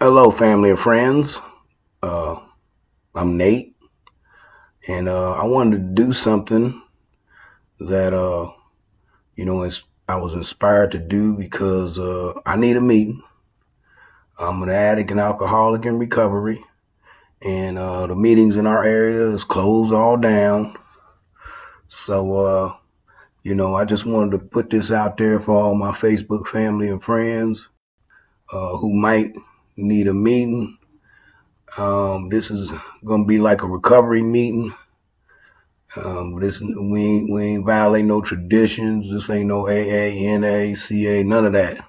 Hello, family and friends. Uh, I'm Nate, and I wanted to do something that I was inspired to do because I need a meeting. I'm an addict and alcoholic in recovery, and the meetings in our area is closed all down. So I just wanted to put this out there for all my Facebook family and friends who might need a meeting. This is gonna be like a recovery meeting. We ain't violate no traditions. This ain't no AA, NA, CA, none of that.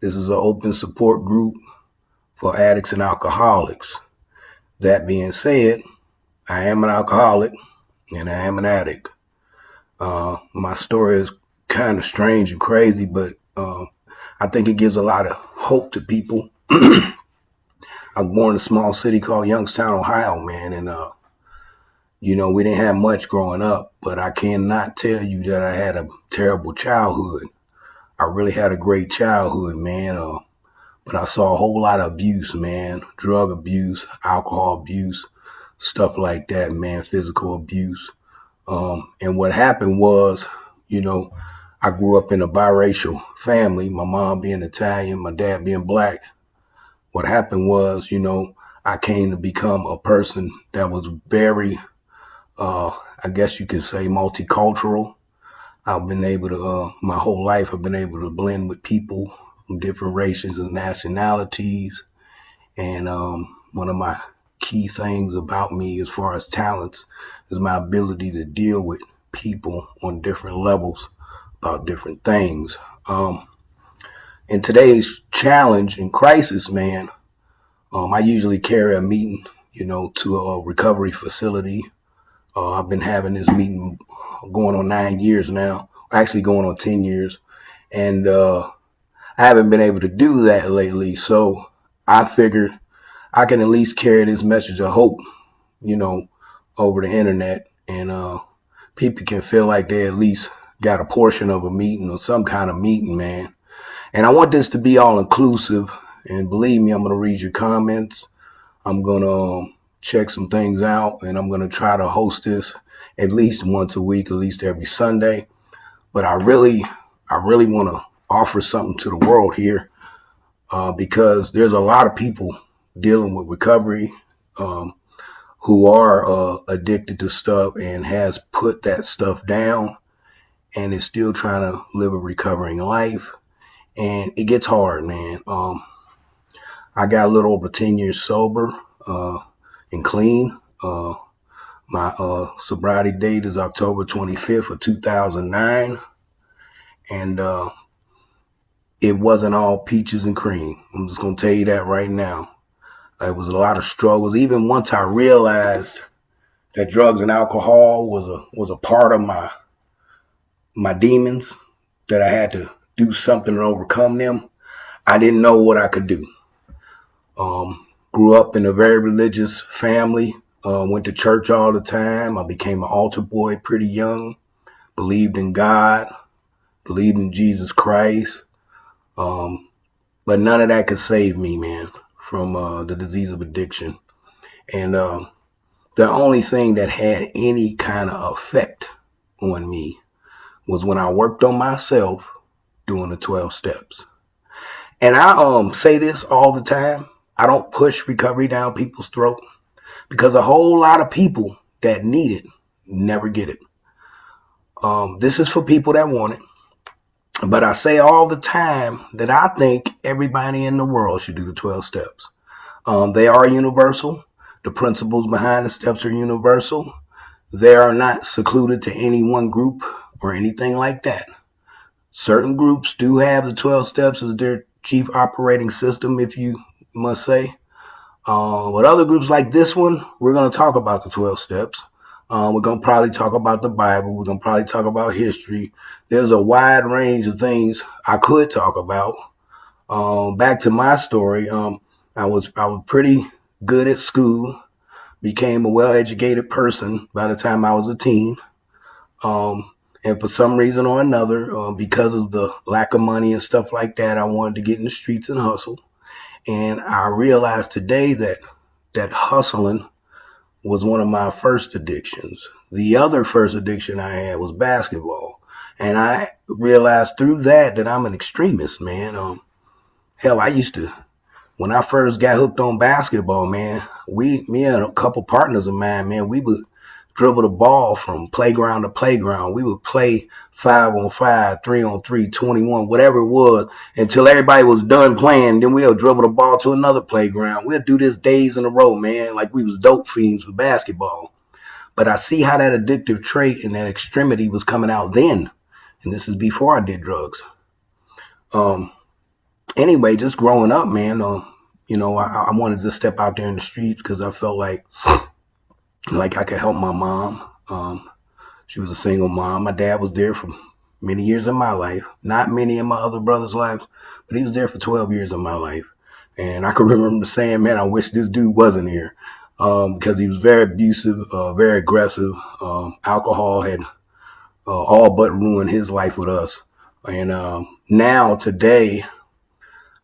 This is an open support group for addicts and alcoholics. That being said, I am an alcoholic and I am an addict. My story is kind of strange and crazy, but I think it gives a lot of hope to people. I was born in a small city called Youngstown, Ohio, man, and we didn't have much growing up, but I cannot tell you that I had a terrible childhood. I really had a great childhood, man. But I saw a whole lot of abuse, man. Drug abuse, alcohol abuse, stuff like that, man. Physical abuse. And what happened was, you know, I grew up in a biracial family. My mom being Italian, my dad being black. What happened was, I came to become a person that was very, I guess you could say, multicultural. I've been able to, my whole life, I've been able to blend with people from different races and nationalities. And one of my key things about me, as far as talents, is my ability to deal with people on different levels about different things. In today's challenge and crisis, man, I usually carry a meeting, to a recovery facility. I've been having this meeting going on 9 years now, actually going on 10 years. And I haven't been able to do that lately. So I figured I can at least carry this message of hope, you know, over the internet. And people can feel like they at least got a portion of a meeting or some kind of meeting, man. And I want this to be all inclusive. And believe me, I'm going to read your comments. I'm going to check some things out, and I'm going to try to host this at least once a week, at least every Sunday. But I really want to offer something to the world here because there's a lot of people dealing with recovery who are addicted to stuff and has put that stuff down and is still trying to live a recovering life. And it gets hard, man. I got a little over 10 years sober and clean. My sobriety date is October 25th of 2009. And it wasn't all peaches and cream. I'm just going to tell you that right now. It was a lot of struggles. Even once I realized that drugs and alcohol was a part of my demons, that I had to do something to overcome them, I didn't know what I could do. Grew up in a very religious family, went to church all the time. I became an altar boy pretty young, believed in God, believed in Jesus Christ. But none of that could save me, man, from the disease of addiction. And the only thing that had any kind of effect on me was when I worked on myself doing the 12 steps. And I say this all the time. I don't push recovery down people's throat because a whole lot of people that need it never get it. This is for people that want it. But I say all the time that I think everybody in the world should do the 12 steps. They are universal. The principles behind the steps are universal. They are not secluded to any one group or anything like that. Certain groups do have the 12 steps as their chief operating system, if you must say. But other groups like this one, we're going to talk about the 12 steps. We're going to probably talk about the Bible. We're going to probably talk about history. There's a wide range of things I could talk about. Back to my story. I was pretty good at school, became a well-educated person by the time I was a teen. And for some reason or another, because of the lack of money and stuff like that, I wanted to get in the streets and hustle. And I realized today that hustling was one of my first addictions. The other first addiction I had was basketball. And I realized through that I'm an extremist, man. Hell, I used to, when I first got hooked on basketball, man, me and a couple partners of mine, man, we would dribble the ball from playground to playground. We would play 5-on-5, 3-on-3, 21, whatever it was, until everybody was done playing. Then we'll dribble the ball to another playground. We'll do this days in a row, man, like we was dope fiends with basketball. But I see how that addictive trait and that extremity was coming out then. And this is before I did drugs. Um, anyway, just growing up, man, I wanted to step out there in the streets because I felt like I could help my mom. She was a single mom. My dad was there for many years of my life, not many in my other brothers' lives, but he was there for 12 years of my life. And I can remember saying, man, I wish this dude wasn't here, because he was very abusive, very aggressive. Alcohol had all but ruined his life with us. And now, today,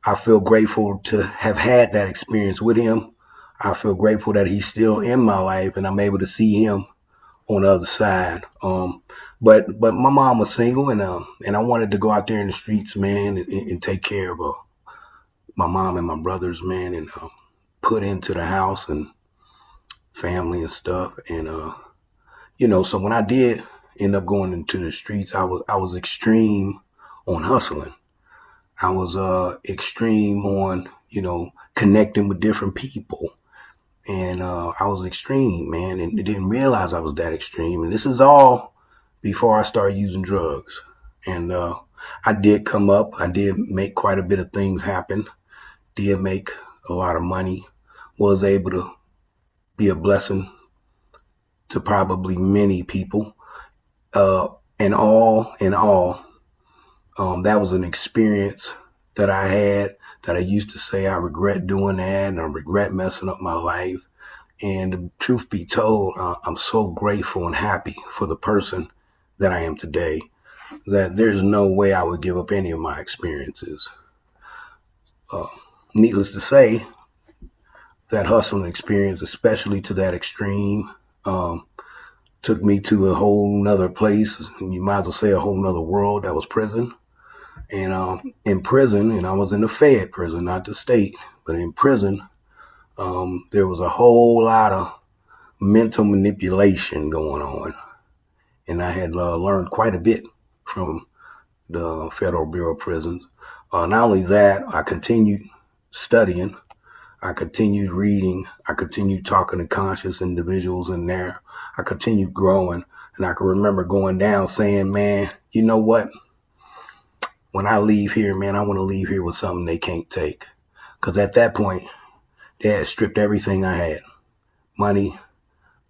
I feel grateful to have had that experience with him. I feel grateful that he's still in my life and I'm able to see him on the other side. But my mom was single, and I wanted to go out there in the streets, man, and take care of my mom and my brothers, man, and put into the house and family and stuff. And so when I did end up going into the streets, I was extreme on hustling. I was extreme on connecting with different people. And I was extreme, man, and didn't realize I was that extreme. And this is all before I started using drugs. And I did come up. I did make quite a bit of things happen. Did make a lot of money. Was able to be a blessing to probably many people. And all in all, that was an experience that I had that I used to say I regret doing that and I regret messing up my life. And the truth be told, I'm so grateful and happy for the person that I am today that there's no way I would give up any of my experiences. Needless to say, that hustling experience, especially to that extreme, took me to a whole nother place. And you might as well say a whole nother world. That was prison. And in prison, and I was in the Fed prison, not the state, but in prison, there was a whole lot of mental manipulation going on. And I had learned quite a bit from the Federal Bureau of Prisons. Not only that, I continued studying, I continued reading, I continued talking to conscious individuals in there. I continued growing, and I can remember going down saying, man, you know what? When I leave here, man, I want to leave here with something they can't take. Because at that point, they had stripped everything I had. Money,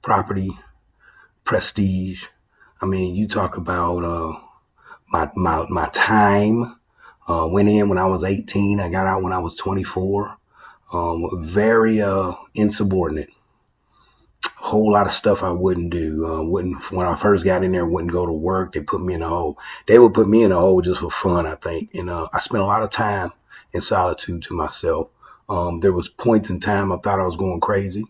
property, prestige. I mean, you talk about my time. Went in when I was 18. I got out when I was 24. Very insubordinate. Whole lot of stuff I wouldn't do. Wouldn't when I first got in there. Wouldn't go to work. They put me in a hole. They would put me in a hole just for fun, I think. And I spent a lot of time in solitude to myself. There was points in time I thought I was going crazy.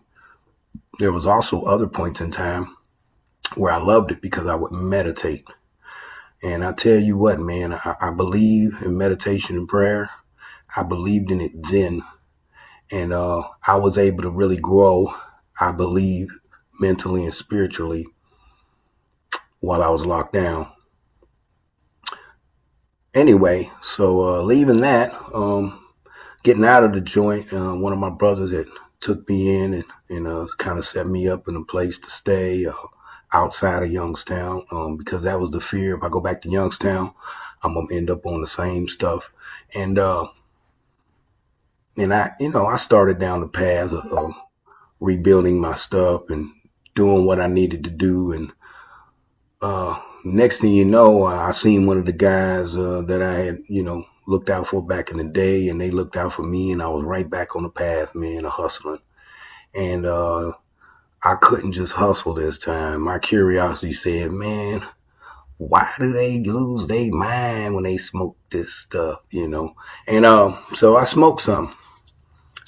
There was also other points in time where I loved it because I would meditate. And I tell you what, man, I believe in meditation and prayer. I believed in it then. And I was able to really grow, I believe, mentally and spiritually while I was locked down. Anyway, so leaving that, getting out of the joint, one of my brothers had took me in and kind of set me up in a place to stay outside of Youngstown, because that was the fear. If I go back to Youngstown, I'm gonna end up on the same stuff. And I started down the path of rebuilding my stuff and doing what I needed to do. And next thing you know, I seen one of the guys that I had, looked out for back in the day, and they looked out for me, and I was right back on the path, man, of hustling. And I couldn't just hustle this time. My curiosity said, man, why do they lose their mind when they smoke this stuff, And so I smoked some.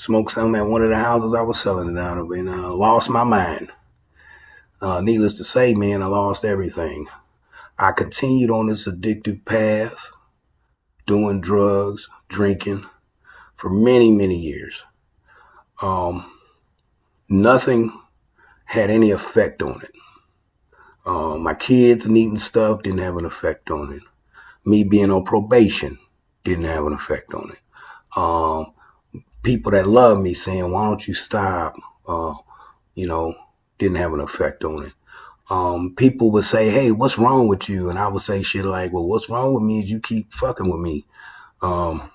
Smoked some at one of the houses I was selling it out of, and lost my mind. Needless to say, man, I lost everything. I continued on this addictive path, doing drugs, drinking for many, many years. Nothing had any effect on it. My kids needing stuff didn't have an effect on it. Me being on probation didn't have an effect on it. People that love me saying, why don't you stop? Didn't have an effect on it. People would say, hey, what's wrong with you? And I would say shit like, well, what's wrong with me is you keep fucking with me.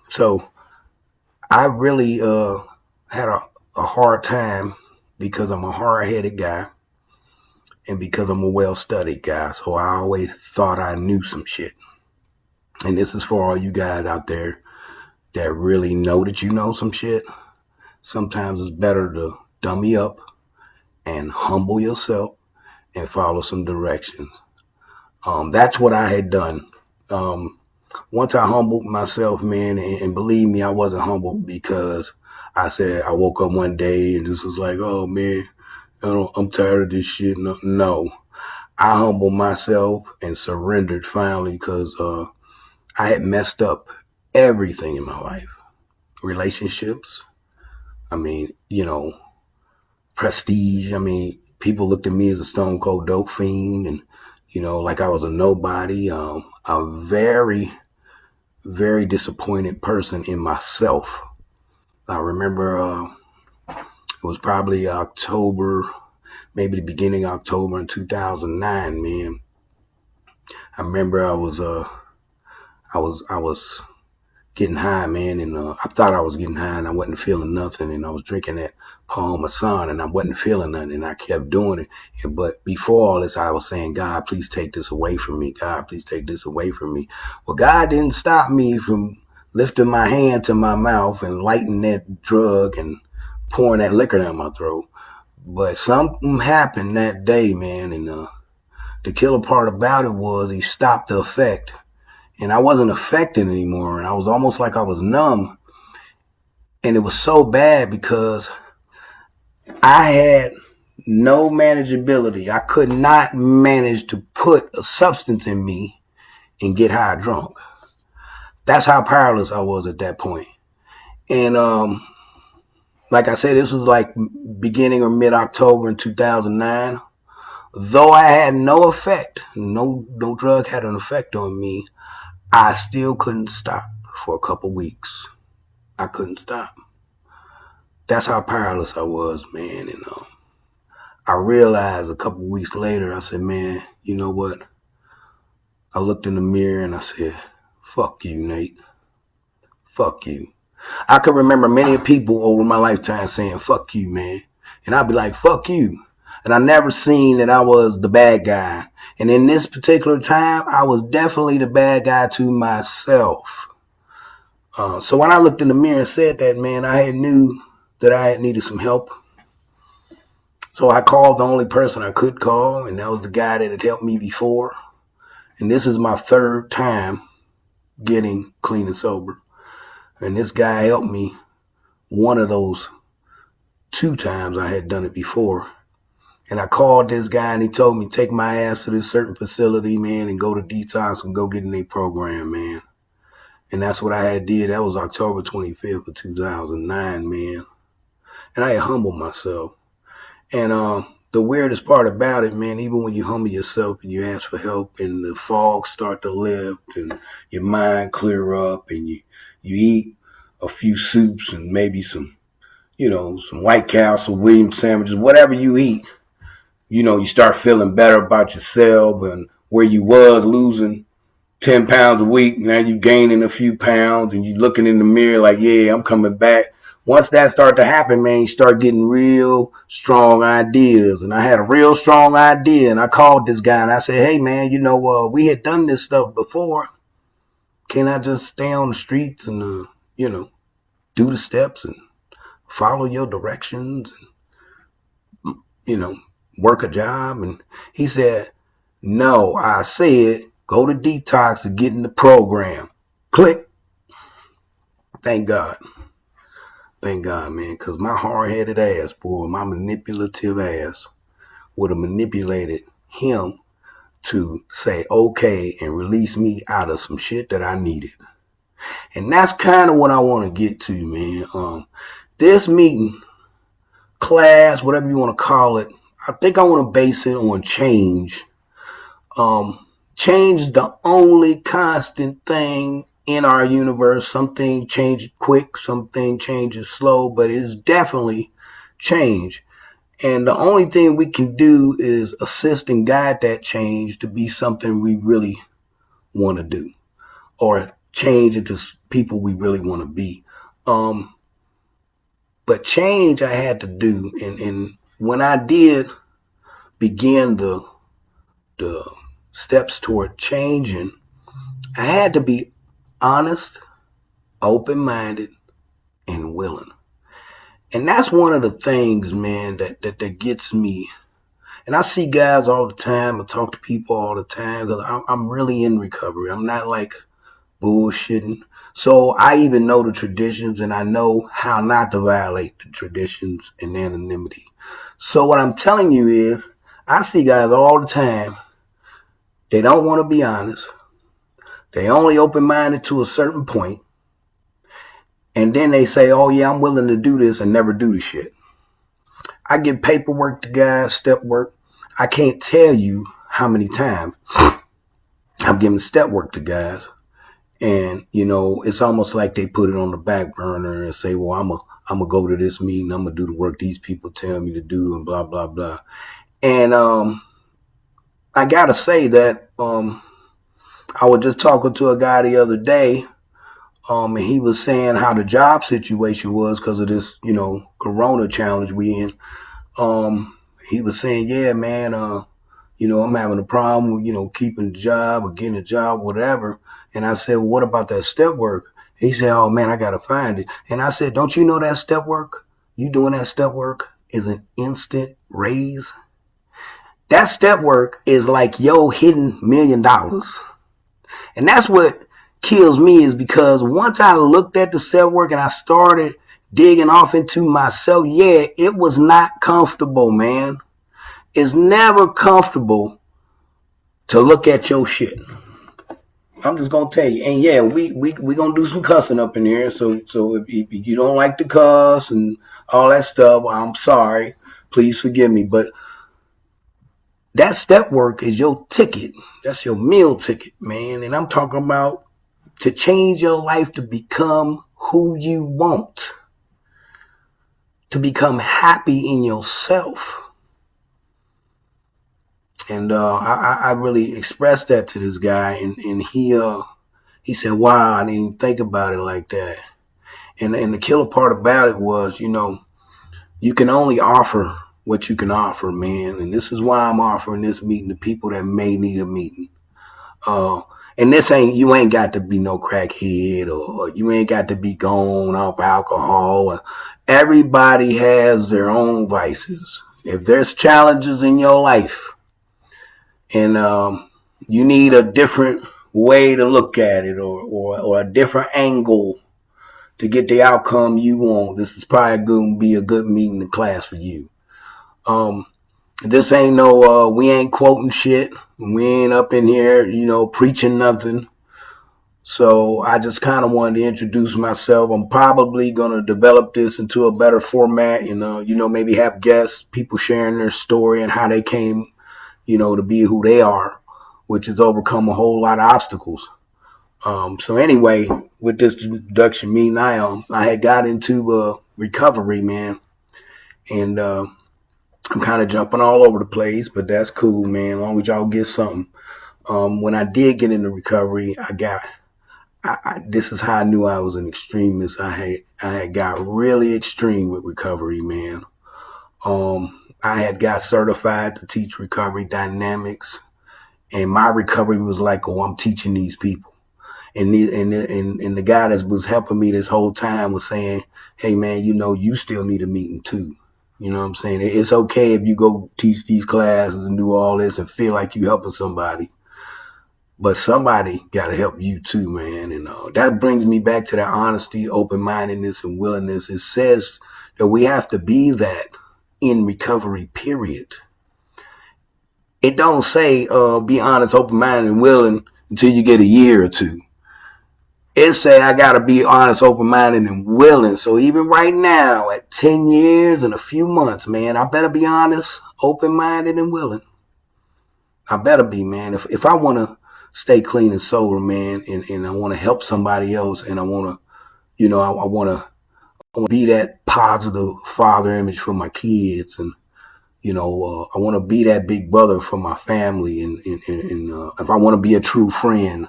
So I really had a hard time because I'm a hard-headed guy and because I'm a well-studied guy. So I always thought I knew some shit. And this is for all you guys out there that really know that you know some shit. Sometimes it's better to dummy up and humble yourself and follow some directions. That's what I had done. Once I humbled myself, man, and believe me, I wasn't humbled because I said I woke up one day and this was like, oh man, I'm tired of this shit. No, I humbled myself and surrendered finally because I had messed up everything in my life. Relationships. I mean, prestige. I mean, people looked at me as a stone cold dope fiend and, like I was a nobody. A very, very disappointed person in myself. I remember it was probably October, maybe the beginning of October in 2009, man. I remember I was getting high, man, and I thought I was getting high and I wasn't feeling nothing, and I was drinking that Parmesan and I wasn't feeling nothing, and I kept doing it. But before all this, I was saying, God, please take this away from me. God, please take this away from me. Well, God didn't stop me from lifting my hand to my mouth and lighting that drug and pouring that liquor down my throat. But something happened that day, man, and the killer part about it was he stopped the effect. And I wasn't affected anymore. And I was almost like I was numb. And it was so bad because I had no manageability. I could not manage to put a substance in me and get high drunk. That's how powerless I was at that point. And like I said, this was like beginning or mid-October in 2009. Though I had no effect, no drug had an effect on me, I still couldn't stop for a couple weeks. I couldn't stop. That's how powerless I was, man. And I realized a couple weeks later, I said, man, you know what? I looked in the mirror and I said, fuck you, Nate. Fuck you. I could remember many people over my lifetime saying, fuck you, man. And I'd be like, fuck you. And I never seen that I was the bad guy. And in this particular time, I was definitely the bad guy to myself. So when I looked in the mirror and said that, man, I had knew that I had needed some help. So I called the only person I could call, and that was the guy that had helped me before. And this is my third time getting clean and sober. And this guy helped me one of those 2 times I had done it before. And I called this guy and he told me, take my ass to this certain facility, man, and go to detox and go get in their program, man. And that's what I had did. That was October 25th of 2009, man. And I had humbled myself. And the weirdest part about it, man, even when you humble yourself and you ask for help and the fog start to lift and your mind clear up and you eat a few soups and maybe some White Castle, Williams sandwiches, whatever you eat, you start feeling better about yourself and where you was losing 10 pounds a week. Now you gaining a few pounds and you looking in the mirror like, yeah, I'm coming back. Once that start to happen, man, you start getting real strong ideas. And I had a real strong idea and I called this guy and I said, hey man, we had done this stuff before. Can I just stay on the streets and, do the steps and follow your directions and, work a job? And he said, no, I said, go to detox and get in the program. Click. Thank God. Thank God, man, because my hard-headed ass, boy, my manipulative ass would have manipulated him to say okay and release me out of some shit that I needed. And that's kind of what I want to get to, man. This meeting, class, whatever you want to call it, I think I want to base it on change. Change is the only constant thing in our universe. Something changes quick, something changes slow, but it's definitely change. And the only thing we can do is assist and guide that change to be something we really want to do, or change into people we really want to be. But change I had to do, and when I did begin the steps toward changing, I had to be honest, open-minded, and willing. And that's one of the things, man, that gets me. And I see guys all the time. I talk to people all the time because I'm really in recovery. I'm not like bullshitting. So I even know the traditions, and I know how not to violate the traditions and anonymity. So what I'm telling you is, I see guys all the time. They don't want to be honest. They only open-minded to a certain point. And then they say, oh yeah, I'm willing to do this, and never do the shit. I give paperwork to guys, step work. I can't tell you how many times I'm giving step work to guys. And, it's almost like they put it on the back burner and say, well, I'm going to go to this meeting. I'm going to do the work these people tell me to do, and blah, blah, blah. And I got to say that I was just talking to a guy the other day, and he was saying how the job situation was because of this, corona challenge we in. He was saying, yeah, man, I'm having a problem with, keeping the job or getting a job, whatever. And I said, well, what about that step work? He said, oh man, I got to find it. And I said, don't you know that step work? You doing that step work is an instant raise. That step work is like your hidden $1 million. And that's what kills me, is because once I looked at the step work and I started digging off into myself, yeah, it was not comfortable, man. It's never comfortable to look at your shit. I'm just gonna tell you, and yeah, we gonna do some cussing up in here. So if you don't like the cuss and all that stuff, I'm sorry. Please forgive me, but that step work is your ticket. That's your meal ticket, man. And I'm talking about to change your life to become who you want, to become happy in yourself. And I really expressed that to this guy, and he said, wow, I didn't even think about it like that. And the killer part about it was, you can only offer what you can offer, man. And this is why I'm offering this meeting to people that may need a meeting. And you ain't got to be no crackhead, or you ain't got to be going off alcohol. Everybody has their own vices. If there's challenges in your life, and you need a different way to look at it, or a different angle to get the outcome you want, this is probably going to be a good meeting in class for you. This ain't no, we ain't quoting shit. We ain't up in here, preaching nothing. So I just kind of wanted to introduce myself. I'm probably going to develop this into a better format and, maybe have guests, people sharing their story and how they came, to be who they are, which has overcome a whole lot of obstacles. So anyway, with this introduction meeting, I had got into recovery, man. And I'm kind of jumping all over the place, but that's cool, man. As long as y'all get something. When I did get into recovery, this is how I knew I was an extremist. I had got really extreme with recovery, man. I had got certified to teach recovery dynamics, and my recovery was like, oh, I'm teaching these people. And the guy that was helping me this whole time was saying, hey, man, you still need a meeting too. You know what I'm saying? It's okay if you go teach these classes and do all this and feel like you're helping somebody. but somebody got to help you too, man. And that brings me back to that honesty, open-mindedness, and willingness. It says that we have to be that in recovery, period. It don't say be honest, open-minded, and willing until you get a year or two. It say I got to be honest, open-minded, and willing. So even right now, at 10 years and a few months, man, I better be honest, open-minded, and willing. I better be, man. If I want to stay clean and sober, man, and I want to help somebody else, and I want to, I want to be that positive father image for my kids, and I want to be that big brother for my family, and if I want to be a true friend,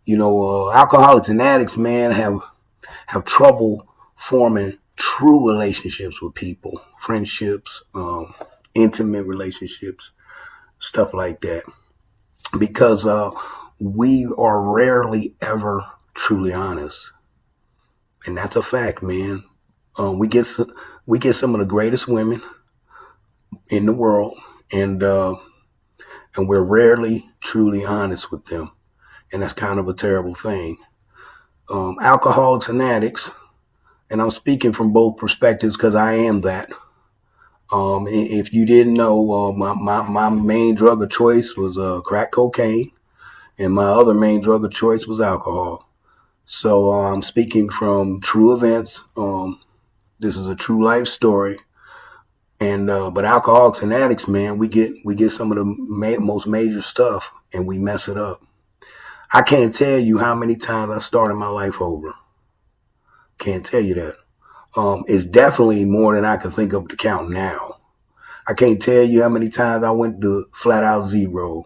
alcoholics and addicts, man, have trouble forming true relationships with people, friendships, intimate relationships, stuff like that, because we are rarely ever truly honest, and that's a fact, man. We get some of the greatest women in the world, and we're rarely truly honest with them, and that's kind of a terrible thing. Alcoholics and addicts, and I'm speaking from both perspectives because I am that. If you didn't know, my main drug of choice was crack cocaine, and my other main drug of choice was alcohol. So I'm speaking from true events. This is a true life story. And but alcoholics and addicts, man, we get some of the most major stuff, and we mess it up. I can't tell you how many times I started my life over. Can't tell you that. It's definitely more than I can think of to count now. I can't tell you how many times I went to flat out zero,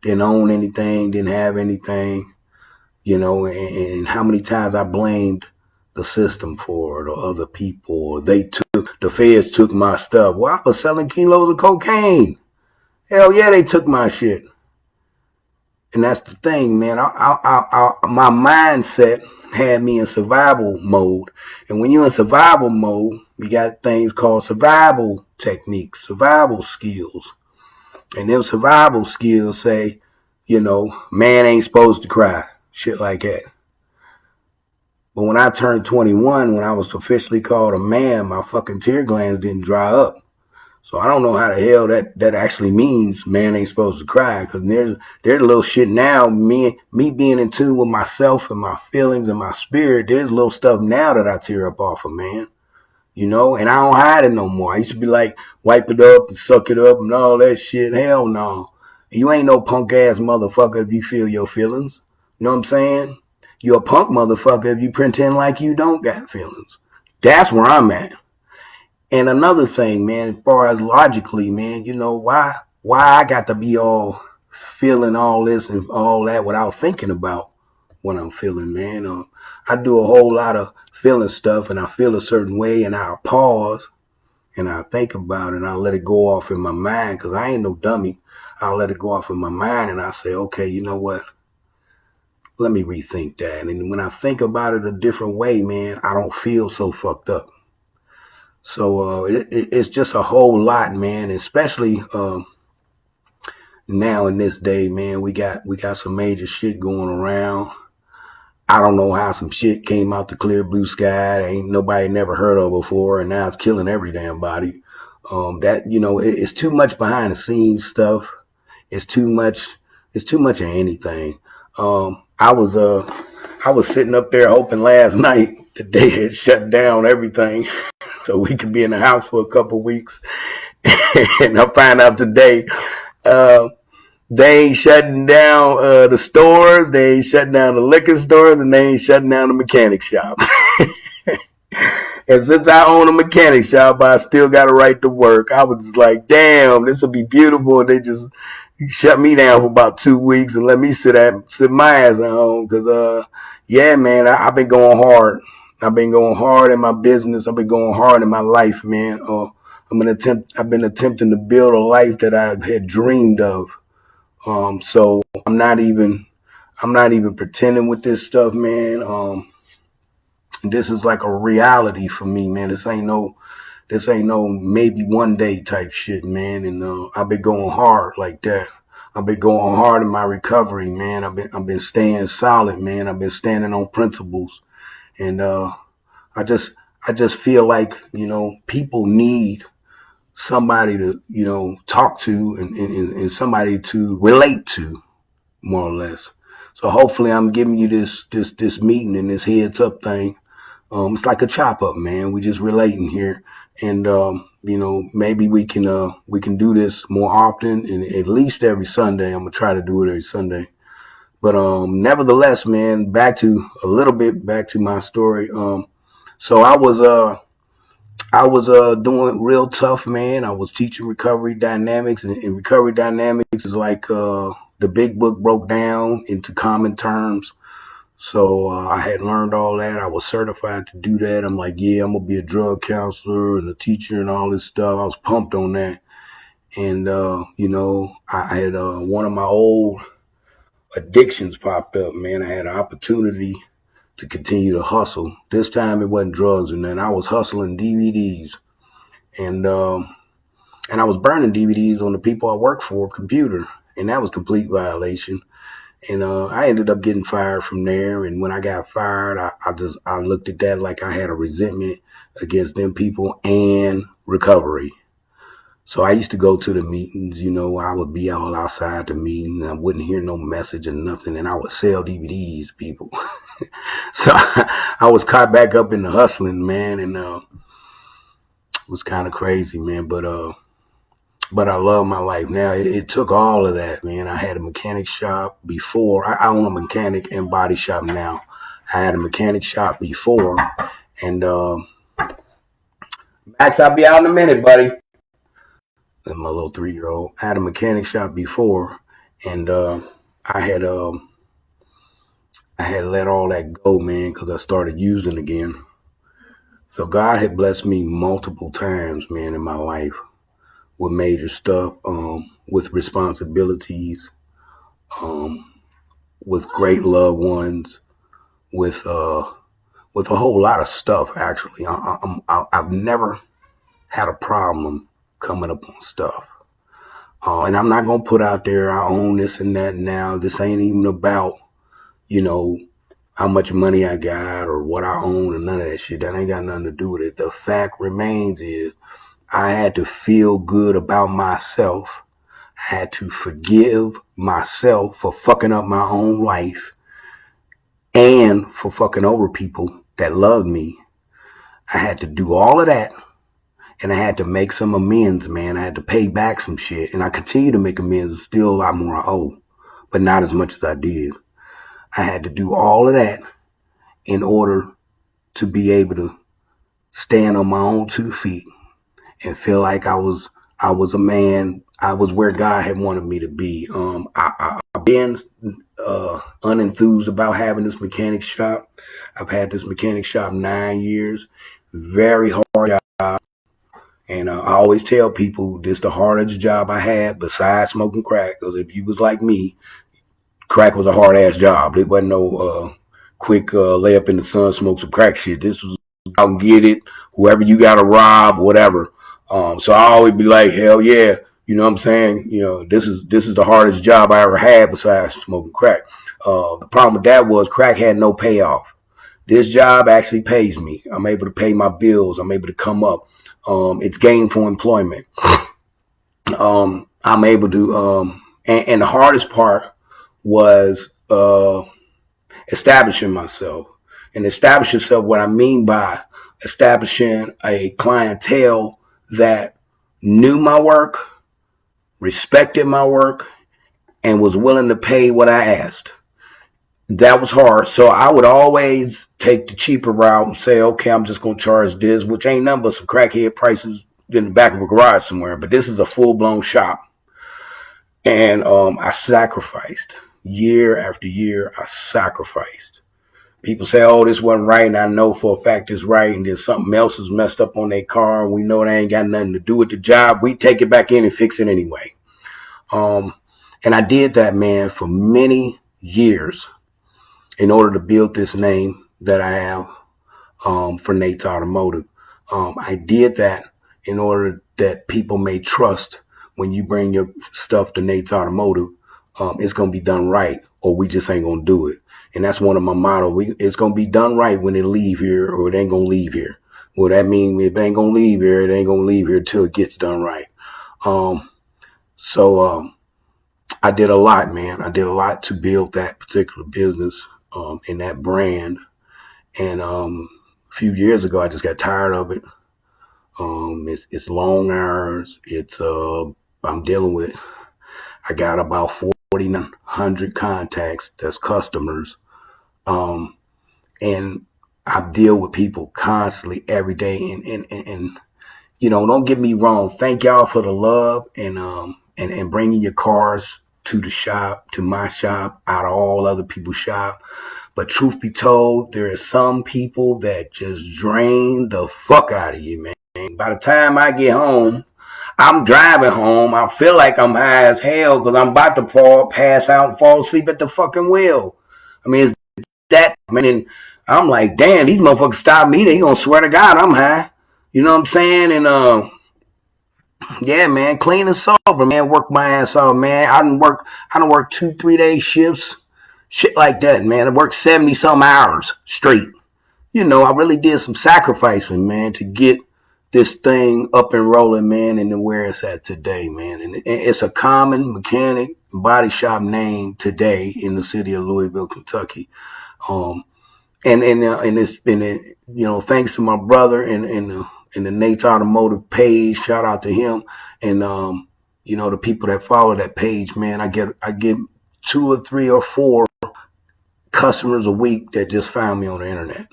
didn't own anything, didn't have anything, and how many times I blamed the system for it, or other people, or the feds took my stuff. Well, I was selling kilos of cocaine. Hell yeah, they took my shit. And that's the thing, man. My mindset had me in survival mode. And when you're in survival mode, you got things called survival techniques, survival skills. And them survival skills say, man ain't supposed to cry. Shit like that. But when I turned 21, when I was officially called a man, my fucking tear glands didn't dry up. So I don't know how the hell that actually means man ain't supposed to cry, because there's a little shit now, me being in tune with myself and my feelings and my spirit, there's little stuff now that I tear up off of, man. And I don't hide it no more. I used to be like, wipe it up and suck it up and all that shit. Hell no. You ain't no punk ass motherfucker if you feel your feelings. You know what I'm saying? You're a punk motherfucker if you pretend like you don't got feelings. That's where I'm at. And another thing, man, as far as logically, man, why I got to be all feeling all this and all that without thinking about what I'm feeling, man. I do a whole lot of feeling stuff, and I feel a certain way, and I'll pause and I'll think about it, and I'll let it go off in my mind, because I ain't no dummy. I'll let it go off in my mind, and I say, okay, you know what? Let me rethink that. And when I think about it a different way, man, I don't feel so fucked up. So it's just a whole lot, man. Especially now in this day, man, we got some major shit going around. I don't know how some shit came out the clear blue sky that ain't nobody never heard of before, and now it's killing every damn body. It's too much behind the scenes stuff. It's too much of anything. I was sitting up there hoping last night that they had shut down everything so we could be in the house for a couple weeks. And I find out today, they ain't shutting down the stores, they ain't shutting down the liquor stores, and they ain't shutting down the mechanic shop. And since I own a mechanic shop, I still got a right to work. I was just like, damn, this will be beautiful. They just shut me down for about 2 weeks and let me sit my ass at home. Cause, yeah, man, I've been going hard. I've been going hard in my business. I've been going hard in my life, man. I've been attempting to build a life that I had dreamed of. So I'm not even pretending with this stuff, man. This is like a reality for me, man. This ain't no maybe one day type shit, man. And I've been going hard like that. I've been going hard in my recovery, man. I've been staying solid, man. I've been standing on principles, and I just I just feel like people need somebody to talk to and somebody to relate to, more or less. So hopefully I'm giving you this meeting and this heads up thing. It's like a chop up, man. We just relating here, and maybe we can do this more often, and at least every Sunday. I'm gonna try to do it every Sunday. But nevertheless, man, back to my story. So I was doing real tough, man. I was teaching recovery dynamics, and recovery dynamics is like the big book broke down into common terms. So I had learned all that. I was certified to do that. I'm like, yeah, I'm gonna be a drug counselor and a teacher and all this stuff. I was pumped on that. And I had one of my old addictions popped up, man. I had an opportunity to continue to hustle. This time it wasn't drugs, and then I was hustling DVDs, and I was burning DVDs on the people I worked for computer, and that was complete violation. And I ended up getting fired from there. And when I got fired, I looked at that like I had a resentment against them people and recovery. So I used to go to the meetings, I would be all outside the meeting. I wouldn't hear no message or nothing. And I would sell DVDs to people. So I was caught back up in the hustling, man. And it was kind of crazy, man. But I love my life now. It took all of that, man. I had a mechanic shop before. I own a mechanic and body shop now. I had a mechanic shop before. And Max, I'll be out in a minute, buddy. And my little 3-year-old. I had a mechanic shop before, and I had let all that go, man, because I started using again. So God had blessed me multiple times, man, in my life with major stuff, with responsibilities, with great loved ones, with a whole lot of stuff. Actually, I've never had a problem coming up on stuff. And I'm not gonna put out there I own this and that now. This ain't even about how much money I got or what I own or none of that shit. That ain't got nothing to do with it. The fact remains is I had to feel good about myself. I had to forgive myself for fucking up my own life and for fucking over people that loved me. I had to do all of that, and I had to make some amends, man. I had to pay back some shit, and I continue to make amends. Still a lot more I owe, but not as much as I did. I had to do all of that in order to be able to stand on my own 2 feet and feel like I was a man. I was where God had wanted me to be. I've been unenthused about having this mechanic shop. I've had this mechanic shop 9 years. Very hard job. And I always tell people this the hardest job I had besides smoking crack. Because if you was like me, crack was a hard ass job. It wasn't no quick lay up in the sun, smoke some crack shit. This was out and get it, whoever you got to rob, whatever. So I always be like, hell yeah, you know what I'm saying? This is the hardest job I ever had besides smoking crack. The problem with that was crack had no payoff. This job actually pays me. I'm able to pay my bills. I'm able to come up. It's gainful employment. I'm able to, and the hardest part was establishing myself. And establish yourself, what I mean by establishing a clientele that knew my work, respected my work, and was willing to pay what I asked. That was hard. So I would always take the cheaper route and say, okay, I'm just going to charge this, which ain't nothing but some crackhead prices in the back of a garage somewhere. But this is a full-blown shop. And I sacrificed. Year after year, I sacrificed. People say, oh, this wasn't right, and I know for a fact it's right, and then something else is messed up on their car, and we know they ain't got nothing to do with the job. We take it back in and fix it anyway. And I did that, man, for many years in order to build this name that I have for Nate's Automotive. I did that in order that people may trust when you bring your stuff to Nate's Automotive, it's going to be done right, or we just ain't going to do it. And that's one of my motto. It's going to be done right when it leave here, or it ain't going to leave here. Well, that means if it ain't going to leave here, it ain't going to leave here till it gets done right. So I did a lot, man. I did a lot to build that particular business and that brand. And a few years ago, I just got tired of it. It's long hours. I'm dealing with. I got about 4,900 contacts that's customers, and I deal with people constantly every day. And don't get me wrong. Thank y'all for the love and bringing your cars to the shop, to my shop, out of all other people's shop. But truth be told, there are some people that just drain the fuck out of you, man. By the time I get home, I'm driving home. I feel like I'm high as hell because I'm about to pass out and fall asleep at the fucking wheel. I mean, it's that, man. And I'm like, damn, these motherfuckers stop me. They gonna swear to God I'm high. You know what I'm saying? And yeah, man, clean and sober, man. Work my ass off, man. I done work 2-3 day shifts, shit like that, man. I worked 70 some hours straight. I really did some sacrificing, man, to get this thing up and rolling, man, and where it's at today, man. And it's a common mechanic body shop name today in the city of Louisville, Kentucky. And it's been, thanks to my brother and the Nate's Automotive page, shout out to him. And, the people that follow that page, man, I get 2 or 3 or 4 customers a week that just found me on the internet.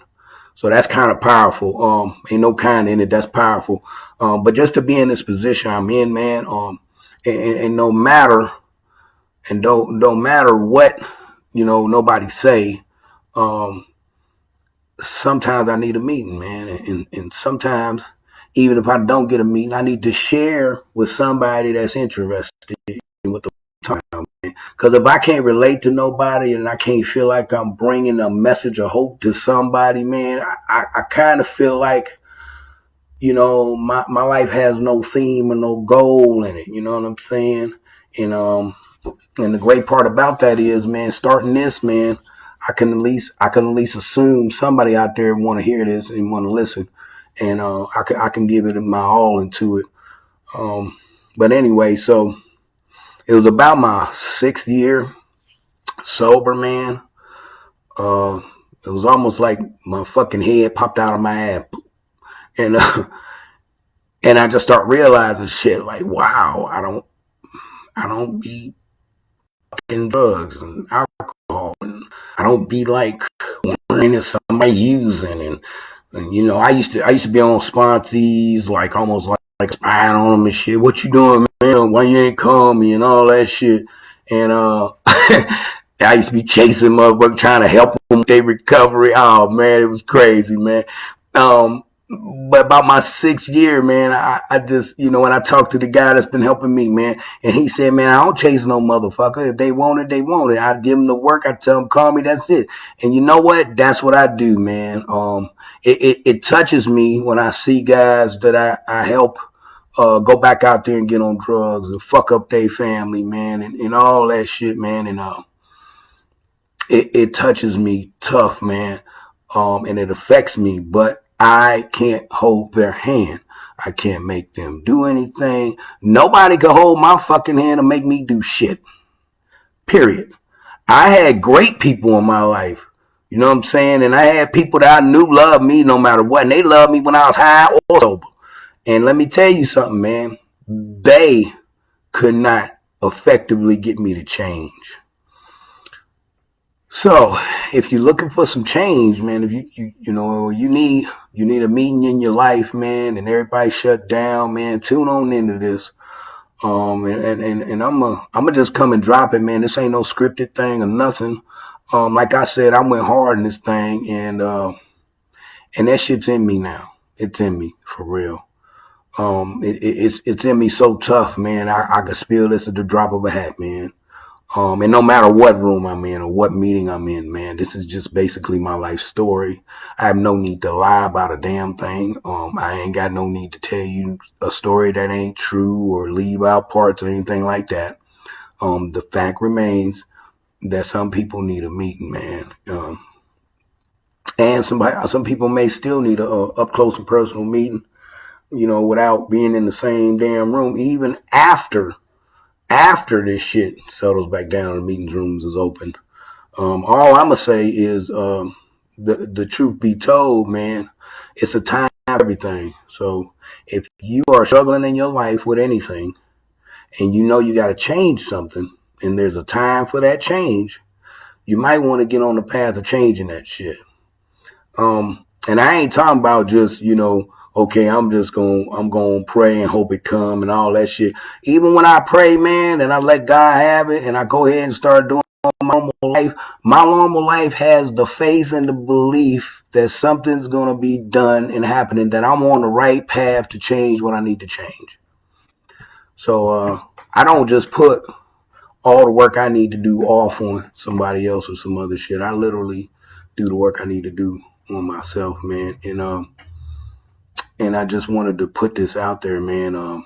So that's kind of powerful. Ain't no kind in it. That's powerful. But just to be in this position I'm in, man, and no matter, and don't matter what, nobody say, sometimes I need a meeting, man. And sometimes, even if I don't get a meeting, I need to share with somebody that's interested in what the time, man. Because if I can't relate to nobody and I can't feel like I'm bringing a message of hope to somebody, man, I kind of feel like, my life has no theme or no goal in it. You know what I'm saying? And the great part about that is, man, starting this, man, I can at least assume somebody out there want to hear this and want to listen, and I can give it my all into it. But anyway, so it was about my 6th year sober, man. It was almost like my fucking head popped out of my ass, and and I just start realizing shit like, wow, I don't be fucking drugs and alcohol, and I don't be like wondering if somebody using, and I used to be on sponsees, like almost like spying on them and shit. What you doing, man? Why you ain't call me and all that shit? And I used to be chasing motherfuckers, trying to help them with their recovery. Oh man, it was crazy, man. But about my 6th year, man, I just, when I talked to the guy that's been helping me, man, and he said, man, I don't chase no motherfucker. If they want it, they want it. I give them the work. I tell them, call me. That's it. And you know what? That's what I do, man. It touches me when I see guys that I help go back out there and get on drugs and fuck up their family, man, and all that shit, man. And it touches me tough, man. And it affects me, but I can't hold their hand. I can't make them do anything. Nobody can hold my fucking hand and make me do shit. Period. I had great people in my life. You know what I'm saying? And I had people that I knew loved me no matter what. And they loved me when I was high or sober. And let me tell you something, man. They could not effectively get me to change. So if you're looking for some change, man, if you need a meeting in your life, man, and everybody shut down, man, tune on into this. And I'm gonna just come and drop it, man. This ain't no scripted thing or nothing. Like I said, I went hard in this thing, and that shit's in me now. It's in me for real. It's in me so tough, man. I could spill this at the drop of a hat, man. And no matter what room I'm in or what meeting I'm in, man, this is just basically my life story. I have no need to lie about a damn thing. I ain't got no need to tell you a story that ain't true or leave out parts or anything like that. The fact remains that some people need a meeting, man. And some people may still need a up close and personal meeting, without being in the same damn room, even after this shit settles back down and meetings rooms is open. All I'm gonna say is, the truth be told, man, it's a time for everything. So if you are struggling in your life with anything, and you got to change something, and there's a time for that change, you might want to get on the path of changing that shit. And I ain't talking about just, okay, I'm going to pray and hope it come and all that shit. Even when I pray, man, and I let God have it and I go ahead and start doing my normal life has the faith and the belief that something's going to be done and happening, that I'm on the right path to change what I need to change. So, I don't just put all the work I need to do off on somebody else or some other shit. I literally do the work I need to do on myself, man. And I just wanted to put this out there, man.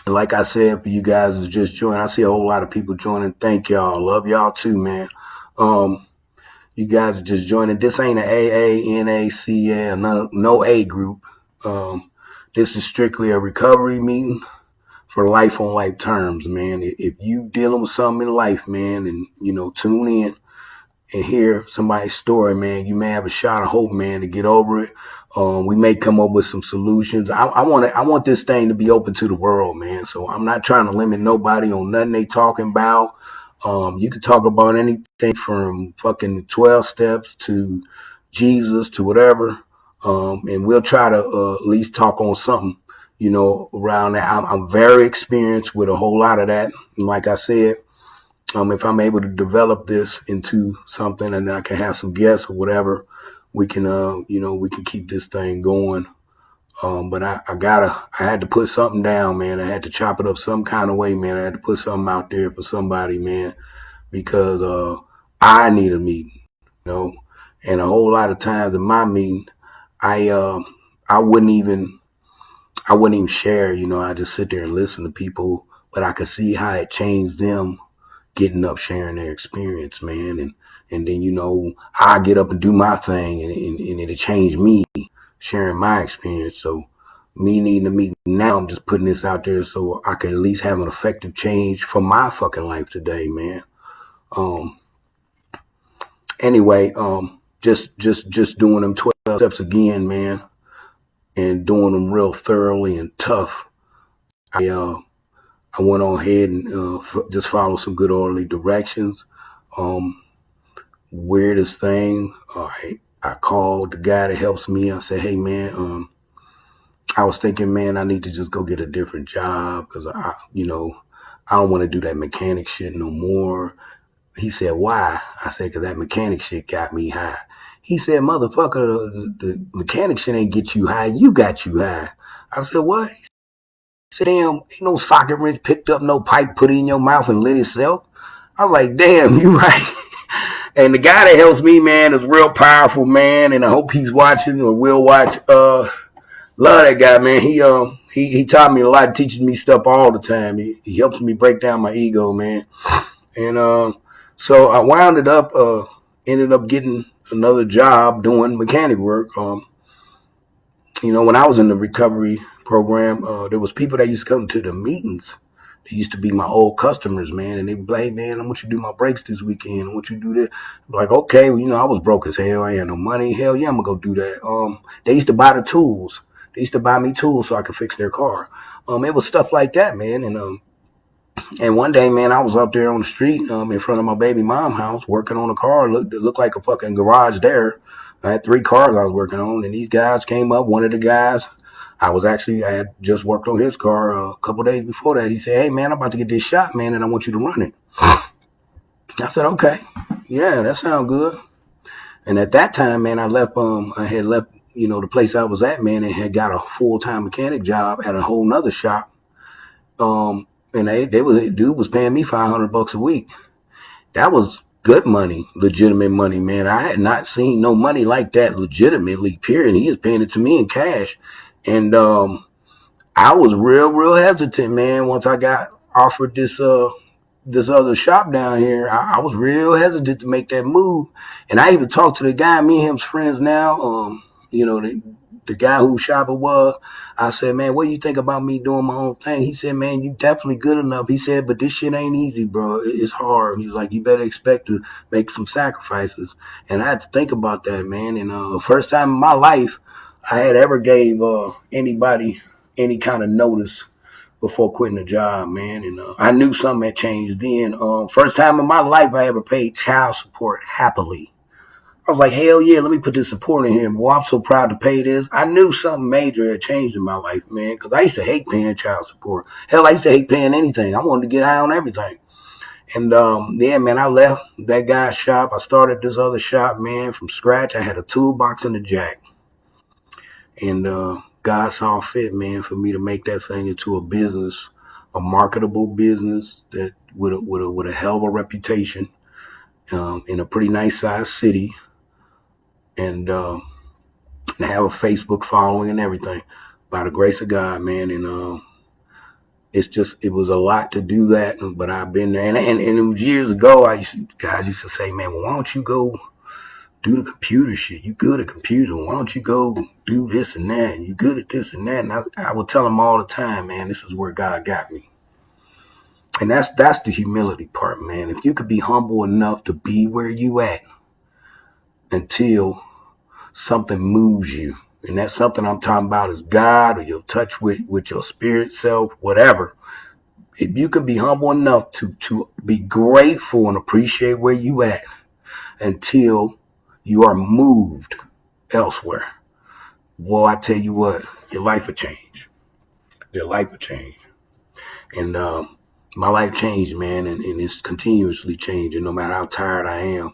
Like I said, for you guys who's just joining, I see a whole lot of people joining. Thank y'all. Love y'all too, man. You guys are just joining. This ain't an AA, NACA, no A group. This is strictly a recovery meeting for life on life terms, man. If you dealing with something in life, man, and tune in and hear somebody's story, man, you may have a shot of hope, man, to get over it. We may come up with some solutions. I want this thing to be open to the world, man. So I'm not trying to limit nobody on nothing they talking about. You can talk about anything from fucking 12 steps to Jesus to whatever. And we'll try to at least talk on something, around that. I'm very experienced with a whole lot of that. And like I said, if I'm able to develop this into something and I can have some guests or whatever, we can, we can keep this thing going. But I had to put something down, man. I had to chop it up some kind of way, man. I had to put something out there for somebody, man, because, I need a meeting, and a whole lot of times in my meeting, I wouldn't even share, I just sit there and listen to people, but I could see how it changed them getting up, sharing their experience, man. And then, I get up and do my thing and it'll change me sharing my experience. So me needing to meet now, I'm just putting this out there so I can at least have an effective change for my fucking life today, man. Anyway, just doing them 12 steps again, man, and doing them real thoroughly and tough. I went on ahead and just followed some good orderly directions. Weirdest thing, I called the guy that helps me. I said, hey, man, I was thinking, man, I need to just go get a different job because I don't want to do that mechanic shit no more. He said, why? I said, because that mechanic shit got me high. He said, motherfucker, the mechanic shit ain't get you high. You got you high. I said, what? He said, damn, ain't no socket wrench picked up no pipe, put it in your mouth and lit itself. I was like, damn, you right. And the guy that helps me, man, is real powerful, man. And I hope he's watching or will watch. Love that guy, man. He taught me a lot, teaches me stuff all the time. He helps me break down my ego, man. And so I ended up getting another job doing mechanic work. When I was in the recovery program, there was people that used to come to the meetings. They used to be my old customers, man, and they would be like, man, I want you to do my brakes this weekend. I want you to do this. I'm like, okay, well, I was broke as hell. I had no money. Hell yeah, I'm gonna go do that. They used to buy the tools. They used to buy me tools so I could fix their car. It was stuff like that, man. And one day, man, I was up there on the street in front of my baby mom's house working on a car. It looked like a fucking garage there. I had 3 cars I was working on, and these guys came up. One of the guys, I had just worked on his car a couple days before that. He said, hey, man, I'm about to get this shot, man, and I want you to run it. I said, okay. Yeah, that sounds good. And at that time, man, I had left, the place I was at, man, and had got a full-time mechanic job at a whole nother shop. And dude was paying me $500 a week. That was good money, legitimate money, man. I had not seen no money like that legitimately, period. He was paying it to me in cash. And I was real hesitant, man, once I got offered this this other shop down here, I was real hesitant to make that move. And I even talked to the guy, me and him's friends now. You know, the guy whose shop it was. I said, man, what do you think about me doing my own thing? He said, man, you definitely good enough. He said, but this shit ain't easy, bro. It's hard. He's like, you better expect to make some sacrifices. And I had to think about that, man. And first time in my life I had ever gave anybody any kind of notice before quitting the job, man. And I knew something had changed then. First time in my life I ever paid child support happily. I was like, hell yeah, let me put this support in here. Boy, I'm so proud to pay this. I knew something major had changed in my life, man, because I used to hate paying child support. Hell, I used to hate paying anything. I wanted to get high on everything. And yeah, man, I left that guy's shop. I started this other shop, man, from scratch. I had a toolbox and a jack. And God saw fit, man, for me to make that thing into a business, a marketable business that with a hell of a reputation in a pretty nice sized city, and have a Facebook following and everything. By the grace of God, man, and it was a lot to do that, but I've been there, and it was years ago. Guys used to say, man, well, why don't you go do the computer shit? You good at computers. Why don't you go do this and that? And you good at this and that. And I would tell them all the time, man, this is where God got me. And that's the humility part, man. If you could be humble enough to be where you at until something moves you, and that's something I'm talking about is God or your touch with your spirit self, whatever. If you could be humble enough to be grateful and appreciate where you at until you are moved elsewhere, well, I tell you what, your life will change. Your life will change. And my life changed, man, and it's continuously changing no matter how tired I am.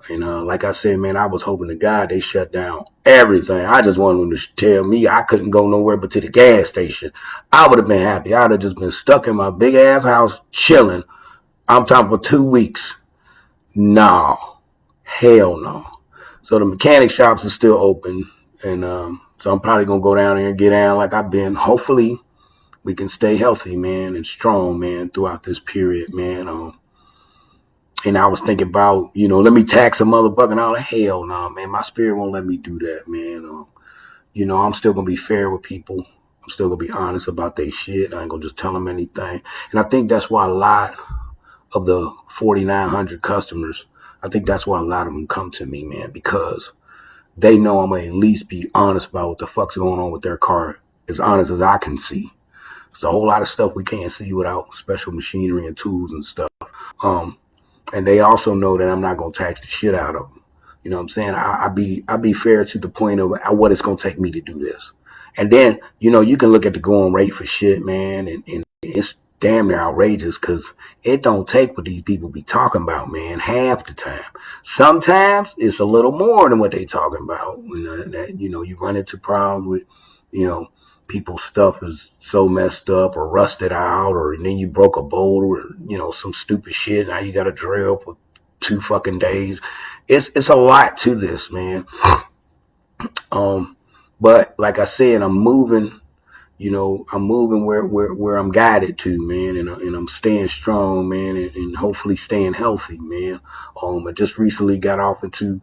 And like I said, man, I was hoping to God they shut down everything. I just wanted them to tell me I couldn't go nowhere but to the gas station. I would have been happy. I'd have just been stuck in my big ass house chilling. I'm talking for 2 weeks. No. Hell no. So the mechanic shops are still open. And so I'm probably going to go down there and get down like I've been. Hopefully we can stay healthy, man, and strong, man, throughout this period, man. And I was thinking about, let me tax a motherfucker and all that. Hell no, man. My spirit won't let me do that, man. I'm still going to be fair with people. I'm still going to be honest about their shit. I ain't going to just tell them anything. And I think that's why a lot of the 4,900 customers, I think that's why a lot of them come to me, man, because they know I'm going to at least be honest about what the fuck's going on with their car, as honest as I can see. It's a whole lot of stuff we can't see without special machinery and tools and stuff. And they also know that I'm not going to tax the shit out of them. You know what I'm saying? I be fair to the point of what it's going to take me to do this. And then, you can look at the going rate for shit, man, and it's damn near outrageous because it don't take what these people be talking about, man, half the time. Sometimes it's a little more than what they talking about. You run into problems with, people's stuff is so messed up or rusted out, or then you broke a bolt or, some stupid shit. Now you got to drill for 2 fucking days. It's a lot to this, man. But like I said, I'm moving where I'm guided to, man, and I'm staying strong, man, and hopefully staying healthy, man. I just recently got off into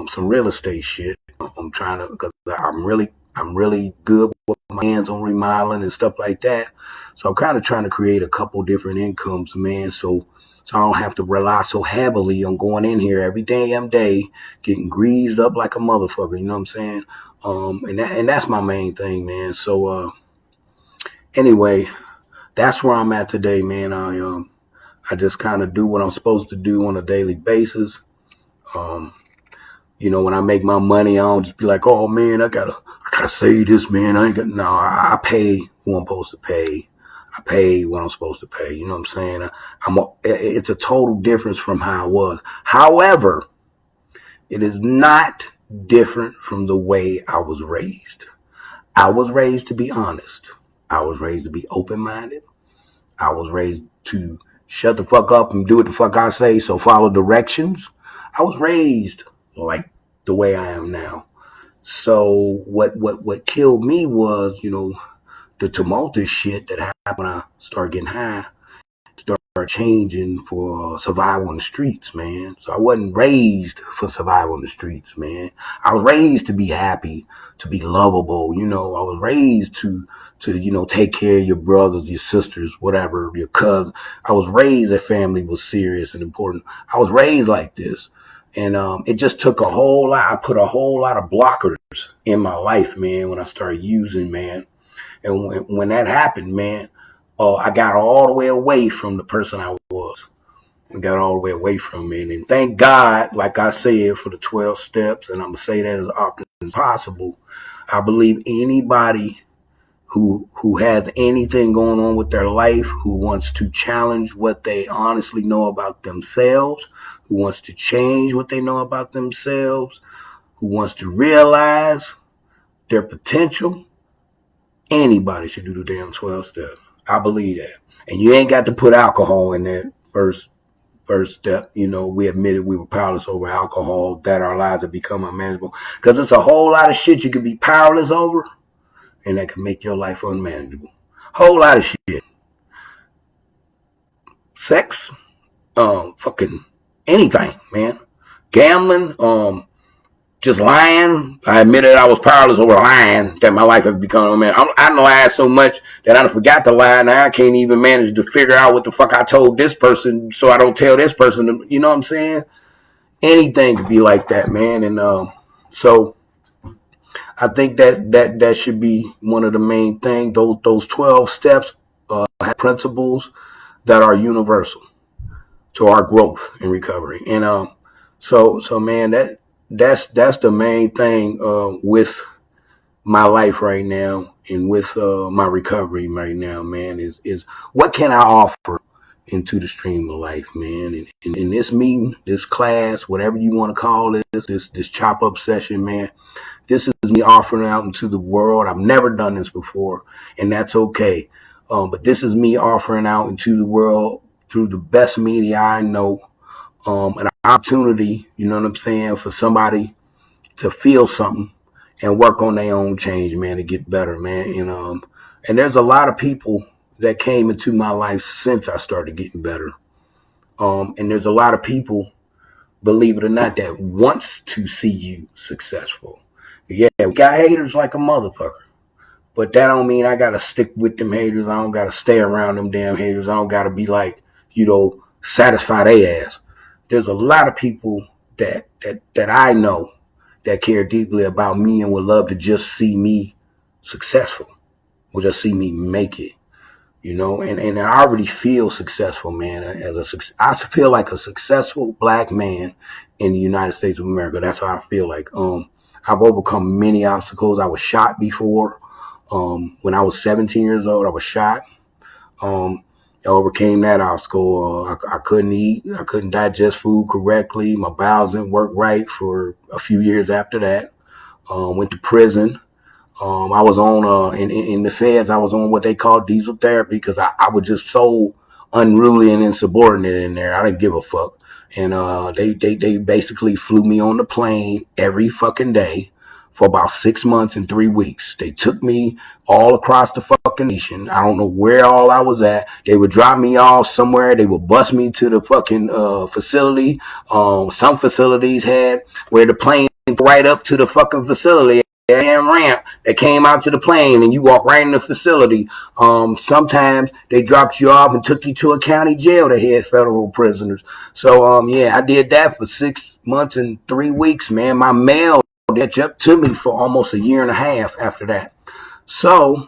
some real estate shit. I'm trying to, because I'm really good with my hands on remodeling and stuff like that. So I'm kind of trying to create a couple different incomes, man. So I don't have to rely so heavily on going in here every damn day, getting greased up like a motherfucker. You know what I'm saying? And that's my main thing, man. So anyway, that's where I'm at today, man. I just kind of do what I'm supposed to do on a daily basis. When I make my money, I don't just be like, oh man, I gotta save this, man. I pay who I'm supposed to pay. I pay what I'm supposed to pay. You know what I'm saying? It's a total difference from how I was. However, it is not different from the way I was raised. I was raised to be honest. I was raised to be open-minded. I was raised to shut the fuck up and do what the fuck I say, so follow directions. I was raised like the way I am now. So what killed me was, the tumultuous shit that happened when I started getting high, started changing for survival in the streets, man. So I wasn't raised for survival in the streets, man. I was raised to be happy, to be lovable. I was raised to take care of your brothers, your sisters, whatever, your cousins. I was raised that family was serious and important. I was raised like this. And it just took a whole lot. I put a whole lot of blockers in my life, man, when I started using, man. And when that happened, man, I got all the way away from the person I was. I got all the way away from it. And thank God, like I said, for the 12 steps, and I'm going to say that as often as possible. I believe anybody who has anything going on with their life, who wants to challenge what they honestly know about themselves, who wants to change what they know about themselves, who wants to realize their potential, anybody should do the damn 12 steps. I believe that. And you ain't got to put alcohol in that first step. We admitted we were powerless over alcohol, that our lives have become unmanageable. Because it's a whole lot of shit you could be powerless over, and that can make your life unmanageable. Whole lot of shit. Sex, fucking anything, man. Gambling, just lying. I admitted I was powerless over lying, that my life had become, man. I lied so much that I forgot to lie. Now I can't even manage to figure out what the fuck I told this person so I don't tell this person. You know what I'm saying? Anything could be like that, man. And so I think that should be one of the main things. Those 12 steps have principles that are universal to our growth and recovery. And so man, that's the main thing with my life right now, and with my recovery right now, man, is what can I offer into the stream of life, man. And in this meeting, this class, whatever you want to call this chop up session, man, this is me offering out into the world. I've never done this before, and that's okay. But this is me offering out into the world through the best media I know, an opportunity, you know what I'm saying, for somebody to feel something and work on their own change, man, to get better, man. And there's a lot of people that came into my life since I started getting better. And there's a lot of people, believe it or not, that wants to see you successful. Yeah, we got haters like a motherfucker. But that don't mean I gotta stick with them haters. I don't gotta stay around them damn haters. I don't gotta be like, satisfy their ass. There's a lot of people that I know that care deeply about me and would love to just see me successful, or just see me make it. And I already feel successful, man. I feel like a successful black man in the United States of America. That's how I feel like. I've overcome many obstacles. I was shot before. When I was 17 years old, I was shot. I overcame that obstacle. I couldn't eat. I couldn't digest food correctly. My bowels didn't work right for a few years after that. Went to prison. I was on in the feds. I was on what they call diesel therapy, because I was just so unruly and insubordinate in there. I didn't give a fuck. And they basically flew me on the plane every fucking day for about 6 months and 3 weeks. They took me all across the fucking nation. I don't know where all I was at. They would drop me off somewhere. They would bus me to the fucking facility. Some facilities had where the plane right up to the fucking facility, damn ramp that came out to the plane, and you walk right in the facility. Sometimes they dropped you off and took you to a county jail that had federal prisoners. So yeah, I did that for 6 months and 3 weeks, man. My mail catch up to me for almost a year and a half after that. So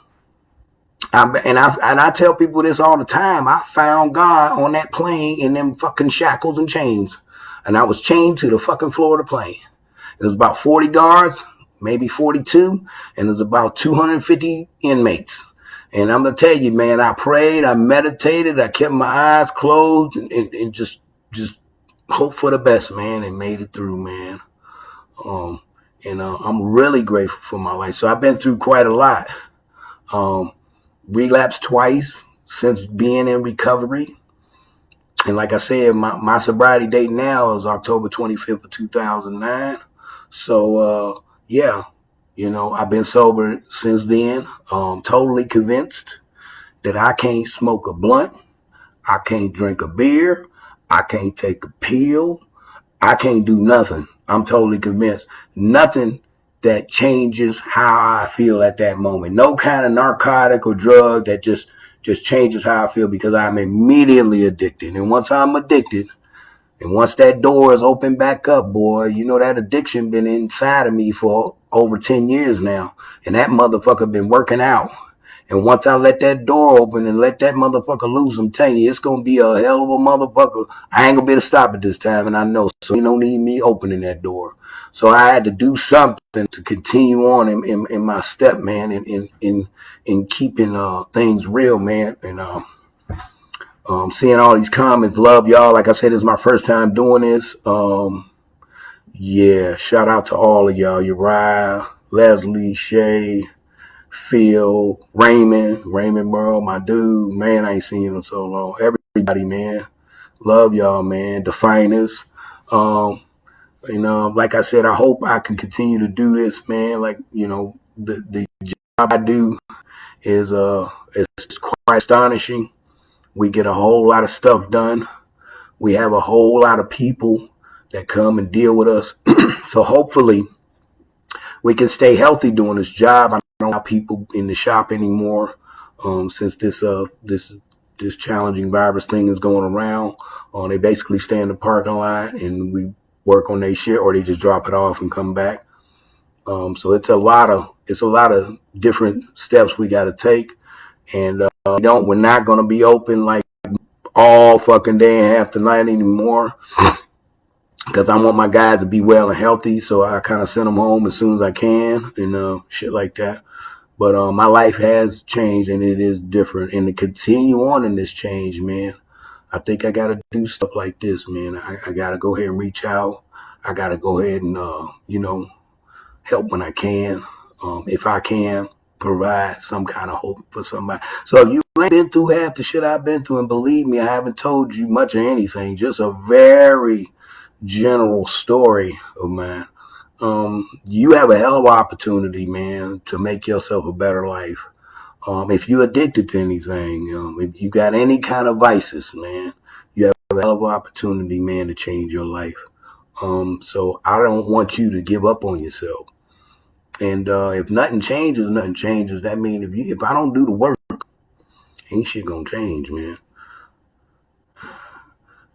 I tell people this all the time. I found God on that plane in them fucking shackles and chains, and I was chained to the fucking floor of the plane. It was about 40 guards, maybe 42, and there's about 250 inmates. And I'm going to tell you, man, I prayed, I meditated, I kept my eyes closed, and just hope for the best, man, and made it through, man. I'm really grateful for my life. So I've been through quite a lot. Relapsed twice since being in recovery. And like I said, my sobriety date now is October 25th of 2009. So, yeah, I've been sober since then. Totally convinced that I can't smoke a blunt. I can't drink a beer. I can't take a pill. I can't do nothing. I'm totally convinced. Nothing that changes how I feel at that moment. No kind of narcotic or drug that just changes how I feel, because I'm immediately addicted. And once I'm addicted, and once that door is open back up, boy, you know that addiction been inside of me for over 10 years now. And that motherfucker been working out. And once I let that door open and let that motherfucker loose, I'm telling you, it's going to be a hell of a motherfucker. I ain't going to be able to stop it this time, and I know. So you don't need me opening that door. So I had to do something to continue on in my step, man, in keeping things real, man. And seeing all these comments, love y'all. Like I said, this is my first time doing this. Yeah, shout out to all of y'all. Uriah, Leslie, Shay, Phil, Raymond Merle, my dude, man, I ain't seen you in so long. Everybody, man, love y'all, man. The finest. Like I said, I hope I can continue to do this, man. Like, the job I do is quite astonishing. We get a whole lot of stuff done. We have a whole lot of people that come and deal with us. So hopefully we can stay healthy doing this job. I don't have people in the shop anymore, since this challenging virus thing is going around. They basically stay in the parking lot and we work on their shit, or they just drop it off and come back. So it's a lot of different steps we got to take, and we're not going to be open like all fucking day and half the night anymore, because I want my guys to be well and healthy. So I kind of send them home as soon as I can and shit like that. But my life has changed, and it is different. And to continue on in this change, man, I think I got to do stuff like this, man. I got to go ahead and reach out. I got to go ahead and, help when I can. If I can provide some kind of hope for somebody. So if you ain't been through half the shit I've been through, and believe me, I haven't told you much of anything, just a very general story of mine. You have a hell of an opportunity, man, to make yourself a better life. If you're addicted to anything, if you got any kind of vices, man, you have a hell of an opportunity, man, to change your life. So I don't want you to give up on yourself. And if nothing changes, nothing changes. That means if I don't do the work, ain't shit gonna change, man.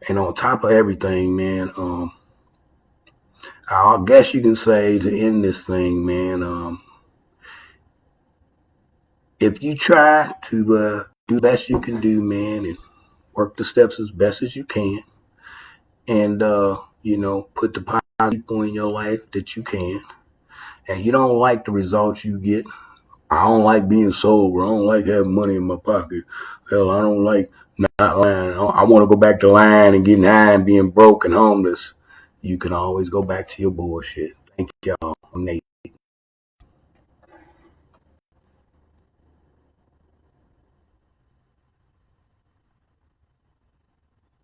And on top of everything, man, I guess you can say, to end this thing, man, if you try to do the best you can do, man, and work the steps as best as you can, and put the positive people in your life that you can, and you don't like the results you get. I don't like being sober. I don't like having money in my pocket. Hell, I don't like not lying. I want to go back to lying and getting high and being broke and homeless. You can always go back to your bullshit. Thank y'all.